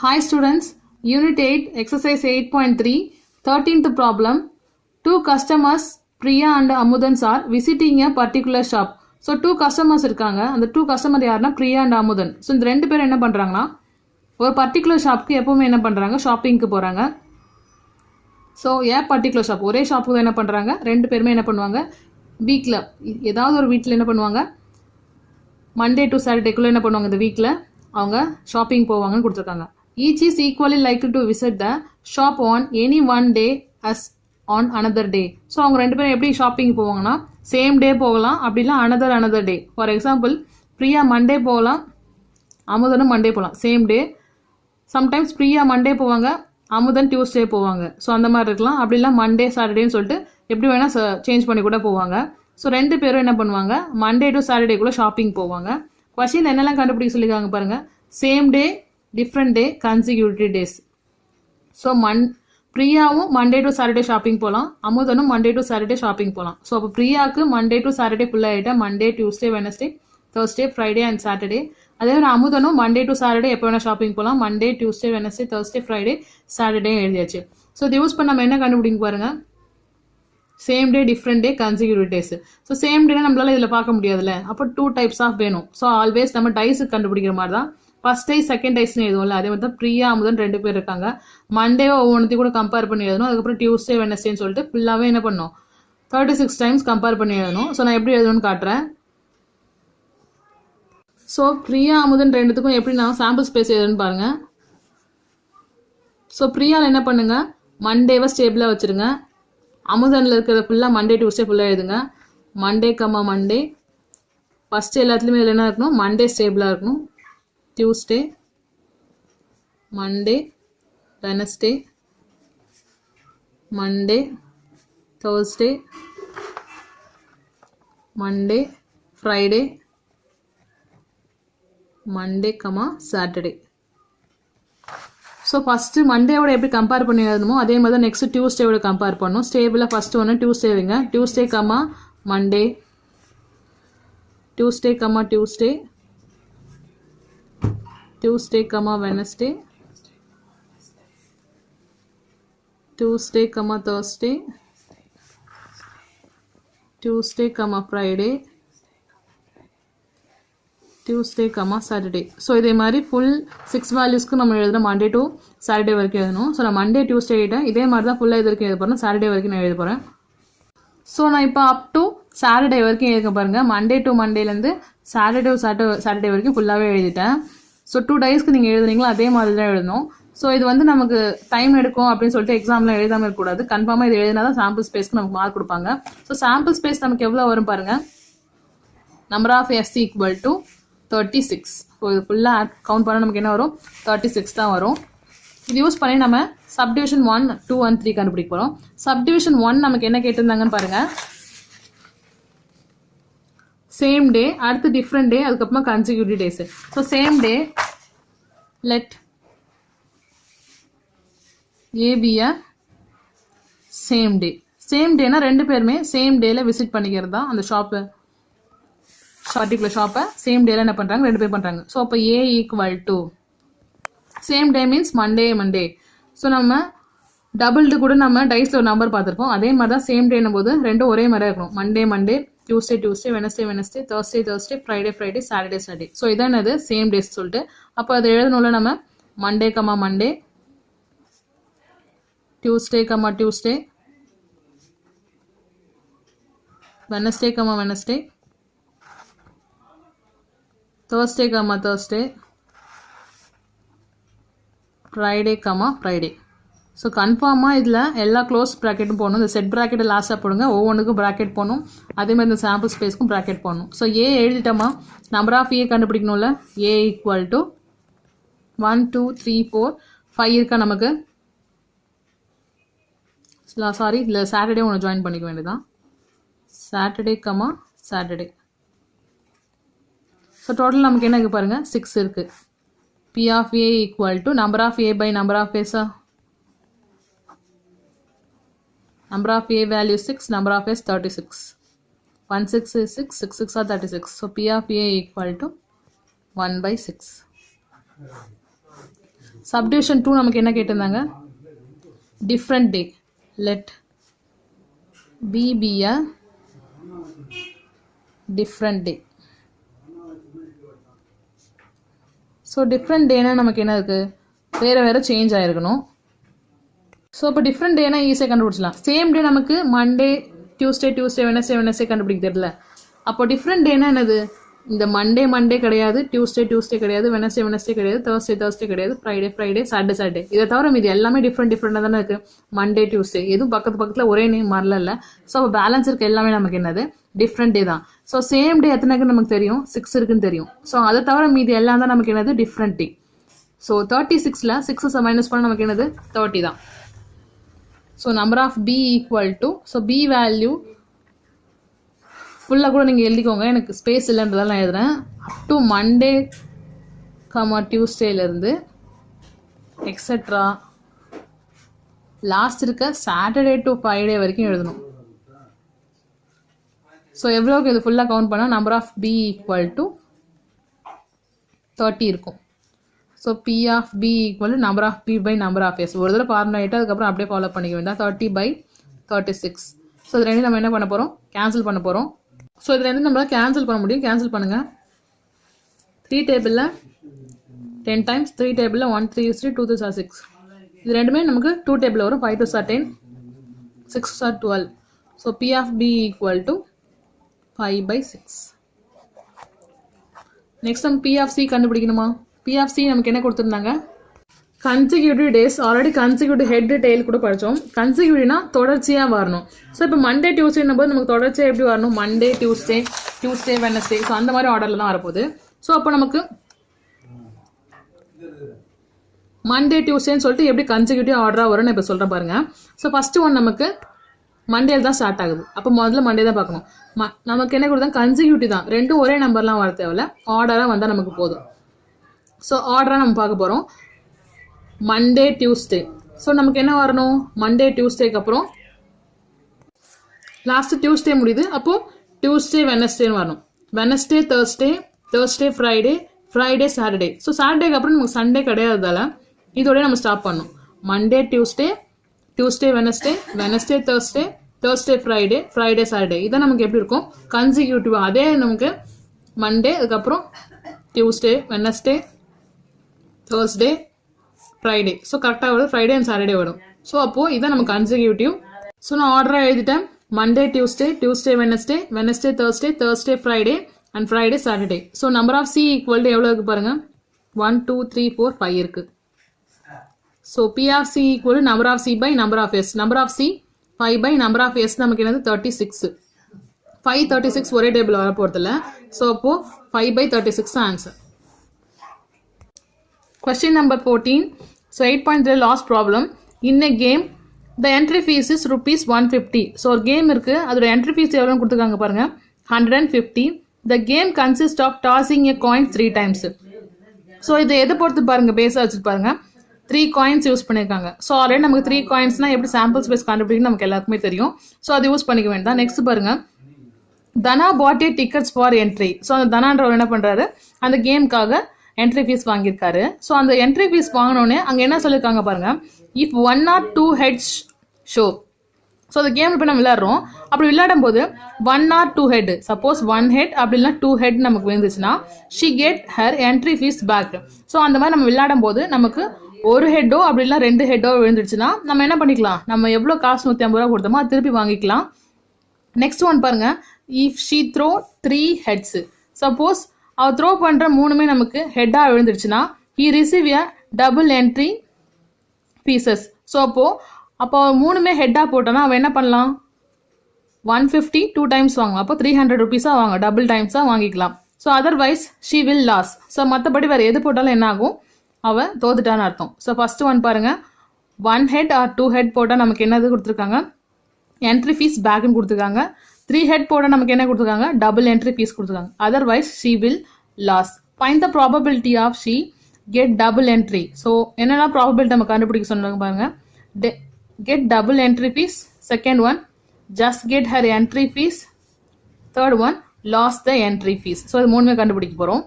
Hi students, Unit 8, Exercise 8.3, 13th problem. Two customers, Priya and Amudans are visiting a particular shop. So, two customers இருக்காங்க. அந்த two customer யாருன்னா Priya and Amudhan. So, இந்த ரெண்டு பேரும் என்ன பண்றாங்கன்னா ஒரு பர்டிகுலர் ஷாப்க்கு எப்பவுமே என்ன பண்றாங்க ஷாப்பிங்க்கு போறாங்க. ஸோ பர்டிகுலர் ஷாப் ஒரே ஷாப்புக்கு என்ன பண்ணுறாங்க ரெண்டு பேருமே என்ன பண்ணுவாங்க வீக்கில் ஏதாவது ஒரு வீட்டில் என்ன பண்ணுவாங்க மண்டே டு சாட்டர்டேக்குள்ளே என்ன பண்ணுவாங்க இந்த வீக்கில் அவங்க ஷாப்பிங் போவாங்கன்னு கொடுத்துருக்காங்க. Each is equally likely to visit the shop on any one day us on another day. So அவங்க ரெண்டு பேரும் எப்படி ஷாப்பிங் போவாங்கன்னா சேம் டே போகலாம் அப்படிலாம் another day. For example Priya Monday போகலாம் அமுதனும் மண்டே போகலாம் same day. Sometimes Priya Monday போவாங்க அமுதன் டியூஸ்டே போவாங்க. ஸோ அந்த மாதிரி இருக்கலாம். அப்படிலாம் மண்டே சாட்டர்டேன்னு சொல்லிட்டு எப்படி வேணால் சேஞ்ச் பண்ணி கூட போவாங்க. ஸோ ரெண்டு பேரும் என்ன பண்ணுவாங்க மண்டே டு சாட்டர்டேக்குள்ளே ஷாப்பிங் போவாங்க. கொஸ்டின் என்னெல்லாம் கண்டுபிடிக்க சொல்லியிருக்காங்க பாருங்கள். Same day, different day, consecutive days. So பிரியாவும் மண்டே டு சாட்டர்டே ஷாப்பிங் போகலாம், அமுதனும் மண்டே டு சாட்டர்டே ஷாப்பிங் போகலாம். ஸோ அப்போ பிரியாவுக்கு மண்டே டு சாட்டர்டே ஃபுல்லாக ஆகிட்டா Monday, Tuesday, Wednesday, Thursday, Friday and Saturday. அதே மாதிரி அமுதனும் மண்டே டு சாட்டர்டே எப்போ வேணால் ஷாப்பிங் போகலாம், Monday, Tuesday, Wednesday, Thursday, Friday, Saturday எழுதியாச்சு. ஸோ இது யூஸ் பண்ண நம்ம என்ன கண்டுபிடிக்க பாருங்கள் same day, different day, consecutive days. So same டேனா நம்மளால இதில் பார்க்க முடியாதுல்ல, அப்போ 2 types ஆஃப் வேணும். ஸோ ஆல்வேஸ் நம்ம டைஸுக்கு கண்டுபிடிக்கிற மாதிரி தான் ஃபர்ஸ்ட் டே செகண்ட் டைஸ்னு எழுதுவோம்ல, அதே மாதிரி தான் பிரியா அமுதன் ரெண்டு பேர் இருக்காங்க. மண்டேவை ஒவ்வொன்றத்தையும் கூட கம்பேர் பண்ணி எழுதணும். அதுக்கப்புறம் டியூஸ்டே, வெனஸ்டேன்னு சொல்லிட்டு ஃபுல்லாகவே என்ன பண்ணணும் 36 times கம்பேர் பண்ணி எழுதணும். ஸோ நான் எப்படி எழுதணும்னு காட்டுறேன். ஸோ பிரியா அமுதன் ரெண்டுத்துக்கும் எப்படி நான் சாம்பிள் ஸ்பேஸ் எழுதுன்னு பாருங்கள். ஸோ பிரியாவில் என்ன பண்ணுங்க மண்டேவை ஸ்டேபிளாக வச்சுருங்க. அமுதனில் இருக்கிறத ஃபுல்லாக மண்டே, டியூஸ்டே ஃபுல்லாக எழுதுங்க. மண்டே கம்மா மண்டே ஃபஸ்ட்டு எல்லாத்துலேயுமே இதில் என்ன இருக்கணும் மண்டே ஸ்டேபிளாக இருக்கணும். Tuesday, Monday, Wednesday, Monday, Thursday, Monday, Friday, Monday comma Saturday. So first மண்டேவோட எப்படி கம்பேர் பண்ணி எழுதணுமோ அதே மாதிரி தான் நெக்ஸ்ட் டியூஸ்டேவோட கம்பேர் பண்ணணும். ஸ்டேபிளாக ஃபஸ்ட்டு ஒன்று டியூஸ்டே வைங்க. Tuesday comma Monday, Tuesday comma Tuesday, Tuesday comma Wednesday, Tuesday comma Thursday, Tuesday comma Friday, Tuesday comma Saturday. So இதே மாதிரி ஃபுல் 6 வேல்யூஸ்க்கு நம்ம எழுதுகிறோம் மண்டே டு சாட்டர்டே வரைக்கும் எழுதணும். ஸோ நான் மண்டே, டியூஸ்டே எழுதிட்டேன். இதே மாதிரி தான் ஃபுல்லாக இது வரைக்கும் எழுத போகிறேன். சாட்டர்டே வரைக்கும் நான் எழுத போகிறேன். ஸோ நான் இப்போ அப் டு சாட்டர்டே வரைக்கும் எழுத பாருங்கள். மண்டே டு மண்டேலேருந்து சாட்டர்டே வரைக்கும் ஃபுல்லாகவே எழுதிட்டேன். ஸோ 2 daysக்கு நீங்கள் எழுதுனீங்களா அதே மாதிரி தான் எழுதணும். ஸோ இது வந்து நமக்கு டைம் எடுக்கும் அப்படின்னு சொல்லிட்டு எக்ஸாம்லாம் எழுதாமல் இருக்கக்கூடாது. கன்ஃபார்மாக இது எழுதினா தான் சாம்பிள் ஸ்பேஸ்க்கு நமக்கு மார்க் கொடுப்பாங்க. ஸோ சாம்பிள் ஸ்பேஸ் நமக்கு எவ்வளோ வரும் பாருங்கள். Number of S equal to 36. So இது ஃபுல்லாக கவுண்ட் பண்ணால் நமக்கு என்ன வரும் 36 தான் வரும். இது யூஸ் பண்ணி நம்ம சப்டிவிஷன் 1, 2 and 3 கண்டுபிடிக்க போகிறோம். சப்டிவிஷன் 1 நமக்கு என்ன கேட்டிருந்தாங்கன்னு பாருங்கள். சேம் டே, அடுத்து டிஃப்ரெண்ட் டே, அதுக்கப்புறமா consecutive days. So same day let A be a same day. Same டேனா ரெண்டு பேருமே சேம் டேல விசிட் பண்ணிக்கிறது தான் அந்த ஷாப்பு பர்டிகுலர் ஷாப்பை சேம் டேல என்ன பண்ணுறாங்க ரெண்டு பேர் பண்ணுறாங்க. ஸோ அப்போ A equal to same day means Monday. So நம்ம டபுள்டு கூட நம்ம டைஸில் ஒரு நம்பர் பார்த்துருப்போம். அதே மாதிரி தான் சேம் டேனும் போது ரெண்டும் ஒரே மாதிரியாக இருக்கணும். Monday, Tuesday, Wednesday, Thursday, Friday, Saturday. So இதான் என்னது சேம் டேஸ் சொல்லிட்டு. அப்போ அதை எழுதணும்ல நம்ம Monday comma Monday, Tuesday comma Tuesday, Wednesday comma Wednesday, Thursday comma Thursday, Friday. So கன்ஃபார்மாக இதில் எல்லா க்ளோஸ் ப்ராக்கெட்டும் போடணும். இந்த செட் ப்ராக்கெட்டை லாஸ்ட்டாக போடுங்க. ஒவ்வொன்றுக்கும் ப்ராக்கெட் போடணும். அதே மாதிரி இந்த சாம்பிள் ஸ்பேஸ்க்கும் ப்ராக்கெட் போடணும். ஸோ ஏ எழுதிட்டோமா நம்பர் ஆஃப் ஏ கண்டுபிடிக்கணும்ல. ஏ ஈக்குவல் டு 1, 2, 3, 4, 5 இருக்கா நமக்கு. சாரி இல்லை சாட்டர்டே ஒன்று ஜாயின் பண்ணிக்க வேண்டியதான். Saturday comma Saturday. So total நமக்கு என்ன இருக்குது பாருங்கள் 6 இருக்குது. P of A equal to number of A by number of ஏஸா. Number of A value 6, number of S 36. 1 6 is 6, 6 6 are 36. So P of A equal to 1/6. Subdivision 2 நமக்கு என்ன கேட்டிருந்தாங்க, different day. Let B be a different day. So different டேனா நமக்கு என்ன இருக்குது, வேறு வேறு சேஞ்ச் ஆகிருக்கணும். ஸோ இப்போ டிஃப்ரெண்ட் டேனா ஈஸியாக கண்டுபிடிச்சலாம். சேம் டே நமக்கு மண்டே டியூஸ்டே வெனஸ்டே கண்டுபிடிக்க தெரியல. அப்போ டிஃப்ரெண்ட் டேனா என்னது, இந்த மண்டே கிடையாது, டியூஸ்டே கிடையாது, வெனஸ்டே கிடையாது, தேர்ஸ்டே கிடையாது, ஃப்ரைடே சாட்டர்டே. இதை தவிர இது எல்லாமே டிஃப்ரெண்டாக தானே இருக்குது. மண்டே டியூஸ்டே எதுவும் பக்கத்தில் ஒரே நேம் வரல. ஸோ அப்போ பேலன்ஸ் இருக்க எல்லாமே நமக்கு என்னது, டிஃப்ரெண்ட் டே தான். ஸோ சேம் டே எத்தனை இருக்குன்னு நமக்கு தெரியும், 6 இருக்குன்னு தெரியும். ஸோ அதை தவிர மீதி எல்லாம் தான் நமக்கு என்னது, டிஃப்ரெண்ட் டே. ஸோ 36ல் 6 மைனஸ் பண்ண நமக்கு என்னது, 30 தான். So number of B equal to, so B value ஃபுல்லாக கூட நீங்கள் எழுதிக்கோங்க, எனக்கு ஸ்பேஸ் இல்லைன்றதால நான் எழுதுறேன். அப் டு மண்டே டியூஸ்டேலேருந்து எக்ஸட்ரா லாஸ்ட் இருக்க சாட்டர்டே டு ஃப்ரைடே வரைக்கும் எழுதணும். ஸோ எவ்வளோக்கு இது ஃபுல்லாக கவுண்ட் பண்ணால் number of B equal to 30 இருக்கும். So P of B equal to number of B by number of S. ஒரு தடவை ஃபார்முலா ஆகிட்டு அதுக்கப்புறம் அப்படியே ஃபாலோ பண்ணிக்க வேண்டாம். 30/36. ஸோ இது ரெண்டு நம்ம என்ன பண்ண போகிறோம், கேன்சல் பண்ண போகிறோம். ஸோ இது ரெண்டு நம்மளால் கேன்சல் பண்ண முடியும். கேன்சல் பண்ணுங்கள். 3 டேபிளில் 10 டைம்ஸ், 3 டேபிளில் 1 3 is 3, 2 3 are 6. இது ரெண்டுமே நமக்கு 2 டேபிள் வரும். 5 2 are 10, 6 are 12. So P of B equal to 5/6. Next நம்ம பி ஆஃப் சி கண்டுபிடிக்கணுமா. பி ஆஃப் சி நமக்கு என்ன கொடுத்துருந்தாங்க, consecutive days. Already consecutive head tail கூட படித்தோம். கன்சிக்யூட்டிவ்னா தொடர்ச்சியாக வரணும். ஸோ இப்போ மண்டே டியூஸ்டேன்னும் போது நமக்கு தொடர்ச்சியாக எப்படி வரணும், மண்டே டியூஸ்டே வெனஸ்டே. ஸோ அந்த மாதிரி ஆர்டரில் தான் வரப்போகுது. ஸோ அப்போ நமக்கு மண்டே டியூஸ்டேன்னு சொல்லிட்டு எப்படி கன்சிக்யூட்டிவ் ஆர்டராக வரும்னு இப்போ சொல்கிறேன் பாருங்கள். ஸோ ஃபஸ்ட்டு ஒன் நமக்கு மண்டேல தான் ஸ்டார்ட் ஆகுது. அப்போ முதல்ல மண்டே தான் பார்க்கணும். நமக்கு என்ன கொடுத்தா கன்சிக்யூட்டிவ் தான், ரெண்டும் ஒரே நம்பர்லாம் வர தேவையில்ல, ஆர்டராக வந்தால் நமக்கு போதும். ஸோ ஆர்டராக நம்ம பார்க்க போகிறோம். Monday Tuesday. ஸோ நமக்கு என்ன வரணும், மண்டே டியூஸ்டேக்கு அப்புறம் லாஸ்ட்டு டியூஸ்டே முடியுது, அப்போது டியூஸ்டே வெனஸ்டேன்னு வரணும். Wednesday Thursday Friday Saturday. So சாட்டர்டேக்கு அப்புறம் நமக்கு சண்டே கிடையாதுதால இதோடய நம்ம ஸ்டாப் பண்ணணும். Monday Tuesday Wednesday Thursday Friday Saturday. இதான் நமக்கு எப்படி இருக்கும், கன்சிக்யூட்டிவ். அதே நமக்கு மண்டே, அதுக்கப்புறம் Tuesday Wednesday Thursday Friday. So கரெக்டாக வரும், ஃப்ரைடே அண்ட் சாட்டர்டே வரும். ஸோ அப்போது இதான் நமக்கு கன்சிக்யூட்டிவ். ஸோ நான் ஆர்டராக எழுதிட்டேன். Monday Tuesday Wednesday Thursday Friday and Friday Saturday. So number of C equal to எவ்வளோ இருக்குது பாருங்கள், 1 2 3 4 5 இருக்குது. So P of C equal number of C by number of S. Number of C 5 by number of S நமக்கு என்னது 36. 5 36 ஒரே table வர போகிறதில்ல. So அப்போது 5/36 தான் answer. Question number 14. So 8.3 last problem. In a game, the entry fees is ₹150. So ஒரு game இருக்கு, அதோட entry fees எவ்வளோன்னு கொடுத்துருக்காங்க பாருங்க, 150. The game consists of tossing a coin 3 times. So இது எதை பொறுத்து பாருங்க, பேஸாக வச்சுட்டு பாருங்க, 3 coins யூஸ் பண்ணியிருக்காங்க. ஸோ ஆல்ரெடி நமக்கு 3 coinsனா எப்படி சாம்பிள் ஸ்பேஸ் கண்டுபிடிக்கணும் நமக்கு எல்லாருக்குமே தெரியும். ஸோ அதை யூஸ் பண்ணிக்க வேண்டாம். நெக்ஸ்ட் பாருங்க, தனா பாட் ஏ டிக்கெட்ஸ் ஃபார் என்ட்ரி. ஸோ அந்த தனான்றவர் என்ன பண்ணுறாரு, அந்த கேமுக்காக என்ட்ரி ஃபீஸ் வாங்கியிருக்காரு. ஸோ அந்த என்ட்ரி ஃபீஸ் வாங்கினோடனே அங்கே என்ன சொல்லியிருக்காங்க பாருங்க, if 1 or 2 heads show. So அந்த கேம் இப்போ நம்ம விளையாடுறோம். அப்படி விளையாடும் போது 1 or 2 head, சப்போஸ் 1 head அப்படின்னா 2 head நமக்கு விழுந்துச்சுன்னா she get her entry fees back. So அந்த மாதிரி நம்ம விளையாடும் போது நமக்கு ஒரு ஹெட்டோ அப்படின்னா 2 ஹெட்டோ விழுந்துடுச்சுன்னா நம்ம என்ன பண்ணிக்கலாம், நம்ம எவ்வளோ காசு 150 ரூபா கொடுத்தோமோ அது திருப்பி வாங்கிக்கலாம். நெக்ஸ்ட் ஒன் பாருங்க, if she throw 3 heads. Suppose அவள் த்ரோ பண்ணுற 3மே நமக்கு ஹெட்டாக விழுந்துருச்சுன்னா he receive a double entry fees. So அப்போ 3மே ஹெட்டாக போட்டோன்னா அவன் என்ன பண்ணலாம், 150 2 times வாங்கலாம். அப்போ 300 rupees வாங்க, டபுள் டைம்ஸாக வாங்கிக்கலாம். So otherwise she will loss. So மற்றபடி வேறு எது போட்டாலும் என்ன ஆகும், அவள் தோத்துட்டான்னு அர்த்தம். ஸோ ஃபர்ஸ்ட் ஒன் பாருங்க, 1 head or 2 head போட்டால் நமக்கு என்னது கொடுத்துருக்காங்க, என்ட்ரி ஃபீஸ் பேக்குன்னு கொடுத்துருக்காங்க. 3 head போட்டால் நமக்கு என்ன கொடுத்துருக்காங்க, டபுள் என்ட்ரி ஃபீஸ் கொடுத்துருக்காங்க. Otherwise she will loss. Find the probability of she get double entry. So என்னெல்லாம் ப்ராபபிலிட்டி நம்ம கண்டுபிடிக்க சொன்னாங்க பாருங்க, get double entry fees, second one just get her entry fees, third one loss the entry fees. So இது 3மே கண்டுபிடிக்க போகிறோம்.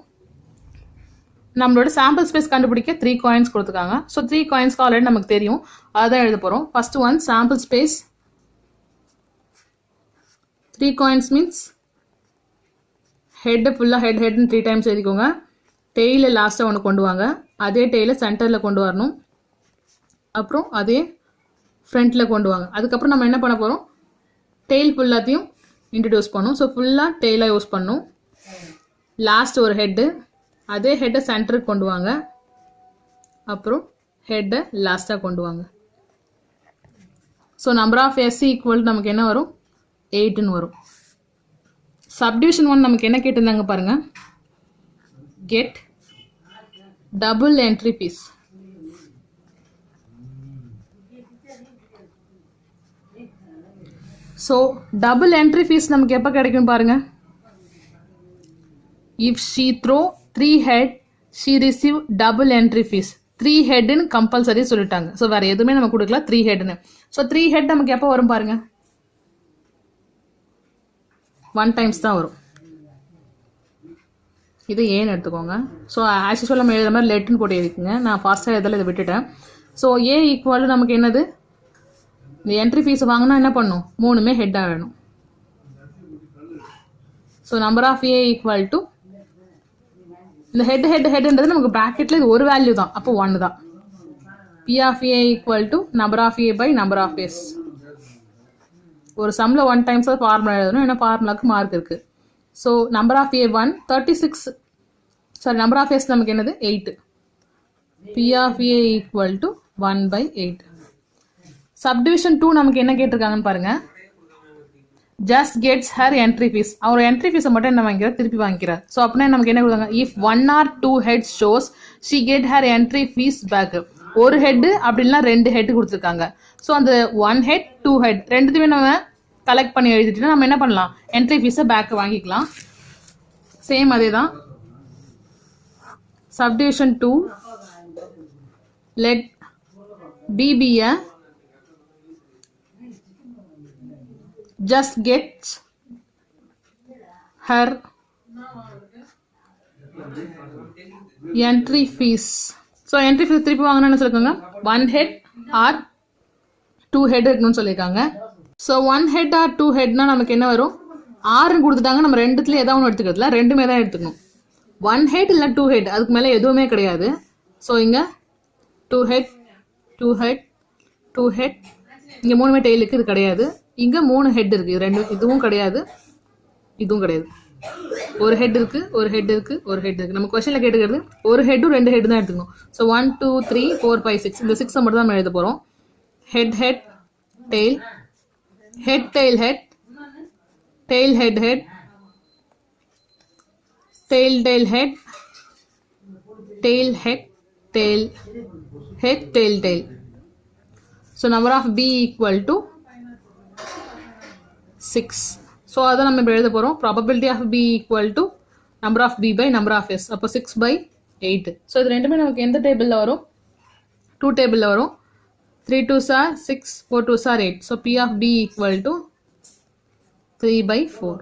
நம்மளோட சாம்பிள் ஸ்பேஸ் கண்டுபிடிக்க 3 காயின்ஸ் கொடுத்துருக்காங்க. ஸோ 3 காயின்ஸ்க்கு ஆல்ரெடி நமக்கு தெரியும், அதான் எழுத போகிறோம். First one sample space 3 coins means head ஃபுல்லாக ஹெட்னு 3 டைம்ஸ் எழுதிக்கோங்க. டெய்லில் லாஸ்ட்டாக ஒன்று கொண்டு வாங்க, அதே டெய்லை சென்டரில் கொண்டு வரணும், அப்புறம் அதே ஃப்ரண்ட்டில் கொண்டு வாங்க. அதுக்கப்புறம் நம்ம என்ன பண்ண போகிறோம், டெய்ல் ஃபுல்லாத்தையும் இன்ட்ரடியூஸ் பண்ணணும். ஸோ ஃபுல்லாக டெய்லாக யூஸ் பண்ணணும். லாஸ்ட் ஒரு ஹெட்டு, அதே ஹெட்டை சென்டருக்கு கொண்டு வாங்க, அப்புறம் ஹெட்டை லாஸ்ட்டாக கொண்டு வாங்க. So number of S equal நமக்கு என்ன வரும், 8ன்னு வரும். சப்டிவிஷன் 1 நமக்கு என்ன கேட்டிருந்தாங்க பாருங்க, get double entry fees. So double entry fees நமக்கு எப்போ கிடைக்கும் பாருங்க, if she throw 3 head she receive double entry fees. 3 headன்னு compulsory சொல்லிட்டாங்க. ஸோ வேற எதுவுமே நம்ம கொடுக்கல, 3 headன்னு. ஸோ 3 head நமக்கு எப்போ வரும் பாருங்க, 1 times தான் வரும். இது ஏன்னு எடுத்துக்கோங்க. ஸோ ஆஸ் யூஸ்வல் நம்ம எழுதுற மாதிரி லெட்டுன்னு போட்டு எழுதிக்குங்க. நான் ஃபாஸ்ட்டாக எதில் இதை விட்டுட்டேன். ஸோ ஏ ஈக்குவல் நமக்கு என்னது, இந்த என்ட்ரி ஃபீஸ் வாங்கினா என்ன பண்ணும், 3மே ஹெட்டாக வேணும். So number of A equal to இந்த ஹெட்ன்றது நமக்கு ப்ராக்கெட்ல இது ஒரு வேல்யூ தான், அப்போ 1 தான். P of A equal to number of A by number of S. ஒரு சம்ல 1 டைம்ஸ் ஃபார்முலா எழுதணும், ஏன்னா ஃபார்முலாக்கு மார்க் இருக்கு. So number of A 1 36, sorry number of S நமக்கு என்னது 8. P of A equal to 1 by 8. Subdivision 2 நமக்கு என்ன கேட்டிருக்காங்கன்னு பாருங்க, just gets her entry fees. அவர் என்ட்ரி ஃபீஸை மட்டும் என்ன வாங்கிக்கிறார், திருப்பி வாங்கிக்கிறார். ஸோ அப்படின்னா நமக்கு என்ன கொடுத்தாங்க, if 1 or 2 heads shows she get her entry fees back. ஒரு ஹெட் அப்படி இல்லைனா 2 ஹெட் கொடுத்துருக்காங்க. ஸோ அந்த 1 head 2 head ரெண்டுத்துமே நம்ம கலெக்ட் பண்ணி எழுதிட்டு நம்ம என்ன பண்ணலாம், என்ட்ரி ஃபீஸை பேக் வாங்கிக்கலாம். சேம் அதே தான். Subdivision 2 let B be a just gets her entry fees. So entry fees திருப்பி வாங்கினா என்ன சொல்லிருக்காங்க, 1 head or 2 head இருக்கணும்னு சொல்லியிருக்காங்க. ஸோ 1 head or 2 headனா நமக்கு என்ன வரும், 6ன்னு கொடுத்துட்டாங்க. நம்ம ரெண்டுத்துல ஏதாவது ஒன்று எடுத்துக்கிறதுல ரெண்டுமே தான் எடுத்துக்கணும். 1 head இல்லை 2 head, அதுக்கு மேலே எதுவுமே கிடையாது. ஸோ இங்கே 2 head 2 head 2 head, இங்கே 3மே டெய்லுக்கு இது கிடையாது. இங்கே 3 ஹெட் இருக்கு, இதுவும் கிடையாது, இதுவும் கிடையாது. ஒரு ஹெட் இருக்கு, ஒரு ஹெட் இருக்கு, ஒரு ஹெட் இருக்கு. நம்ம கொஸ்டின்ல கேட்டுக்கிறது ஒரு ஹெட்டும் 2 ஹெட் தான் எடுத்துக்கணும். ஸோ 1 2 3 4 5 6, இந்த 6 மட்டும் தான் நம்ம எழுத போறோம். Head head tail, head tail head, tail head head, tail tail head, tail head tail head, tail tail. So number of B equal to 6. So அதை நம்ம இப்போ எழுத போகிறோம். Probability of B equal to number of B by number of S. அப்போ 6 by 8. So இது ரெண்டுமே நமக்கு எந்த டேபிளில் வரும், 2 டேபிளில் வரும். 3 2s are 6, 4 2s are 8. So P of B equal to 3 by 4.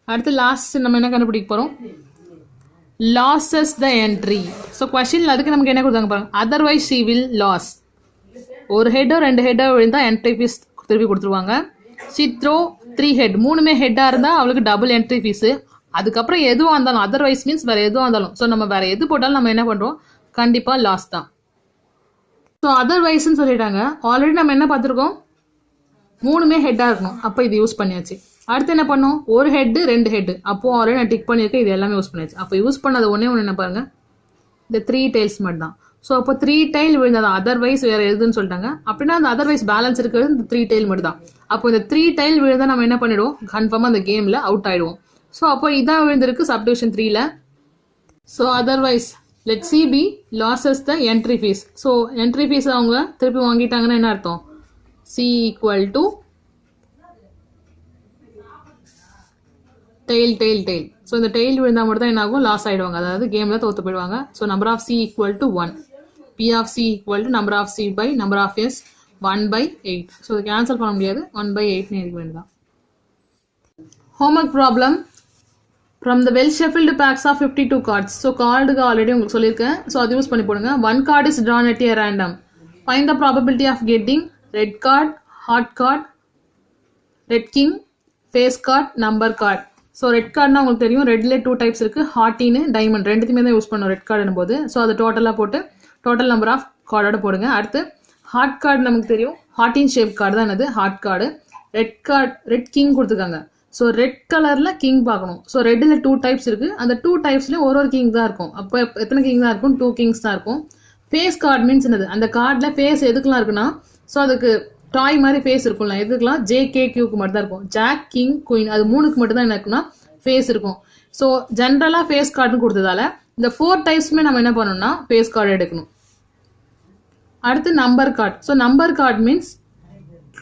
அடுத்து லாஸ்ட் நம்ம என்ன கண்டுபிடிக்க போகிறோம், loses the entry. So question அதுக்கு நமக்கு என்ன கொடுத்தாங்க பாருங்க, அதர்வைஸ் ஷி வில் லாஸ். ஒரு ஹெட்டோ 2 ஹெட்டோ விழுந்தா என்ட்ரி ஃபீஸ் திருப்பி கொடுத்துருவாங்க. ஷி த்ரோ 3 ஹெட், 3மே ஹெட்டாக இருந்தால் அவளுக்கு டபுள் என்ட்ரி ஃபீஸு. அதுக்கப்புறம் எதுவும் இருந்தாலும், அதர்வைஸ் மீன்ஸ் வேறு எதுவும் இருந்தாலும், ஸோ நம்ம வேறு எது போட்டாலும் நம்ம என்ன பண்ணுறோம், கண்டிப்பாக லாஸ் தான். ஸோ அதர்வைஸ்ன்னு சொல்லிட்டாங்க. ஆல்ரெடி நம்ம என்ன பார்த்துருக்கோம், 3மே ஹெட்டாக இருக்கணும், அப்போ இது யூஸ் பண்ணியாச்சு. அடுத்து என்ன பண்ணோம், ஒரு ஹெட்டு 2 ஹெட்டு, அப்போது ஆல்ரெடி நான் டிக் பண்ணியிருக்கேன், இது எல்லாமே யூஸ் பண்ணியாச்சு. அப்போ யூஸ் பண்ணது ஒன்று என்ன பாருங்கள், இந்த 3 டைல்ஸ் மட்டும் தான். ஸோ அப்போ 3 டைல் விழுந்தது, அதர்வைஸ் வேறு எதுன்னு சொல்லிட்டாங்க. அப்படின்னா அந்த அதர்வைஸ் பேலன்ஸ் இருக்கிறது இந்த 3 டைல் மட்டும் தான். அப்போ இந்த 3 டைல் விழுந்தா நம்ம என்ன பண்ணிடுவோம், கன்ஃபார்மாக அந்த கேமில் அவுட் ஆகிடுவோம். ஸோ அப்போ இதான் விழுந்திருக்கு சப்டிவிஷன் 3ல. So otherwise let C be loses the entry fees. So entry fees அவங்க திருப்பி வாங்கிட்டாங்கன்னா என்ன அர்த்தம், C equal to tail tail tail. So இந்த டெய்ல் விழுந்தால் மட்டும் தான் என்ன ஆகும், லாஸ் ஆகிடுவாங்க, அதாவது கேமில் தோற்று போயிடுவாங்க. So number of C equal to 1. P of C equal to number of C by number of S 1 by 8. So cancel பண்ண முடியாது, 1 by 8 எழுதிக்க வேண்டியதான். Homework problem from the well shuffled packs of 52 cards. So கார்டுக்கு already உங்களுக்கு சொல்லியிருக்கேன். So அது use பண்ணி போடுங்க. 1 card is drawn at a random. Find the probability of getting red card, heart card, red king, face card, number card. So red கார்டுனா உங்களுக்கு தெரியும், ரெட்ல 2 types இருக்குது, ஹார்டின்னு டைமண்ட் ரெண்டுத்துமே தான் யூஸ் பண்ணுவோம் ரெட் கார்டுன்னு போது. ஸோ அதை டோட்டலாக போட்டு டோட்டல் நம்பர் ஆஃப் கார்டோட போடுங்க. அடுத்து ஹார்ட் கார்டு நமக்கு தெரியும், ஹார்டின் ஷேப் கார்டு தான் என்னது ஹார்ட் கார்டு. ரெட் கிங் கொடுத்துருக்காங்க. ஸோ ரெட் கலரில் கிங் பார்க்கணும். ஸோ ரெட்டில் 2 types இருக்குது, அந்த 2 typesலையும் ஒரு கிங் தான் இருக்கும். அப்போ எத்தனை கிங் தான் இருக்கும்? 2 kings தான் இருக்கும். ஃபேஸ் கார்டு மீன்ஸ் என்னது, அந்த கார்டில் ஃபேஸ் எதுக்கெலாம் இருக்குன்னா, ஸோ அதுக்கு டாய் மாதிரி ஃபேஸ் இருக்கும்ல, எதுக்கெல்லாம் JKQக்கு மட்டும் தான் இருக்கும். ஜாக், கிங், குயின் அது 3க்கு மட்டும் தான் என்ன இருக்குன்னா ஃபேஸ் இருக்கும். ஸோ ஜென்ரலாக ஃபேஸ் கார்டுன்னு கொடுத்ததால இந்த 4 typesமே நம்ம என்ன பண்ணணும்னா ஃபேஸ் கார்டு எடுக்கணும். அடுத்து number card. So number card means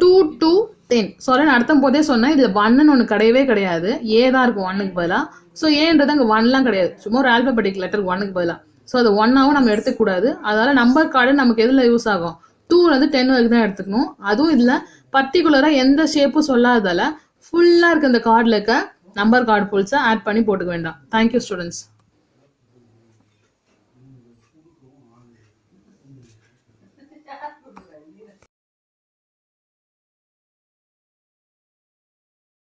2 to 10. So நான் அர்த்தம் போதே சொன்னேன், இதில் 1ன்னு ஒன்று கிடையவே கிடையாது, ஏ தான் இருக்கும் 1க்கு பதிலாக. ஸோ ஏன்றது அங்கே 1லாம் கிடையாது, சும்மா ஒரு ஆல்பபெட்டிக் லெட்டர் 1க்கு பதிலாக. ஸோ அது 1ஆகவும் நம்ம எடுத்துக்கூடாது. அதனால நம்பர் கார்டு நமக்கு எதில் யூஸ் ஆகும்? 2லேருந்து 10 வரைக்கும் தான் எடுத்துக்கணும். அதுவும் இதில் பர்டிகுலராக எந்த ஷேப்பும் சொல்லாததால ஃபுல்லாக இருக்க இந்த கார்டில் இருக்க நம்பர் கார்டு ஃபுல்ஸை ஆட் பண்ணி போட்டுக்க வேண்டாம். Thank you students.